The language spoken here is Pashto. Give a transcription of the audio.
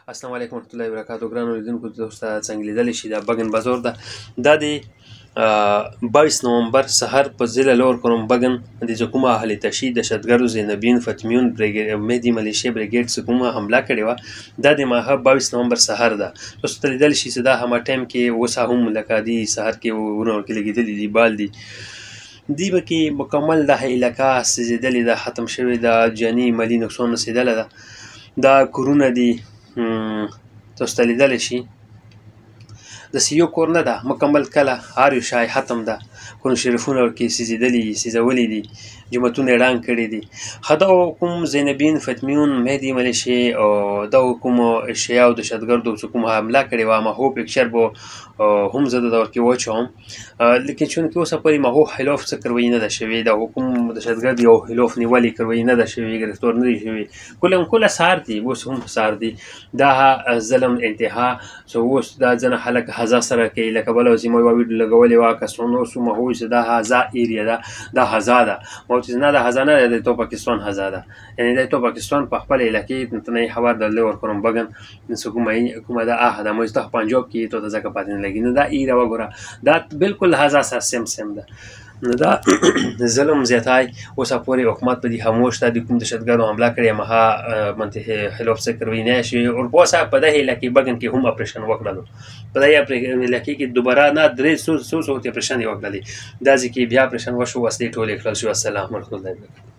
السلام علیکم ورحمۃ اللہ وبرکاتہ. ګرانو لیدونکو تاسو ته څنګه لیدلی شي دا بګن بازار ده. دا د 22 نومبر سحر په ضلع لور کوم بګن د کومه اهل تشیع دهشتګردو زینبین فتمیون مهدي ملیشیا بریګیډ څخه کومه حمله کړې وه. دا د ماهه 22 نومبر سحر ده. تاسو ته لیدلی شي چې دا همه ټایم کې اوس هم لکه دی سحر کې ورونه کې لګېدلي دي بال دي دی به کې مکمل د علاقه سوځېدلې ده، ختم شوې ده، جاني مالي نقصان رسېدلی ده. دا کورونه دي تاسو ته لیدلی شي داسې یو کور نه ده، مکمل کله هر یو شی ختم ده. قرآن شریفونه ورکې سوځېدلي سوځولي دي، جوماتونه یې ړنګ کړي دي. دا کوم زینبین فتمیون مهدي ملیشې او دا کوم شیعه او دهشتګردو چې کوم حمله کړې وه ماهو پکچر به هم زه د دور کې واچوم، لیکن چونکې اوسه پورې ماهو خلاف څه کرویي نه ده شوې، د حکوم دهشتګرد یو خلاف نیولې کرویي نه ده شوې، ګرفتار نه دي شوې. کله سهار دي، اوس هم سهار دي. دا ظلم انتها چې اوس دا ځینې خلک هزا سره کوي، لکه بله ورځ ما یوه ویډیو لګولې وه کسانو سو ما وایي چې دا هزا ایریا ده، دا هزا ده. ما ورته نه دا هزا نه ده، د تو پاکستان هزا ده، یعنې د تو پاکستان په خپل علاقې ته نه خبر درلې ورکړم بګن څه کومه ده اه ده ما چې پنجاب کې تو ته ځکه پاتې نه لګي نه دا ایره وګوره دا بالکل هزا سره سم ده. نو دا ظلم زیاتی اوسه پورې حکومت په دې خاموش ده. د کوم دهشتګردو حمله کړې مها منطقې خلاف څه کروي نه شي. اورپوسه په دې علاقې بګن کې هم اپریشن وکړلو، په دې علاقې کې دوباره نه درې څو اپریشن یې وکړلې، دا ځکه بیا اپریشن وشو، وسلې ټولې کړل شو. السلام علیکم.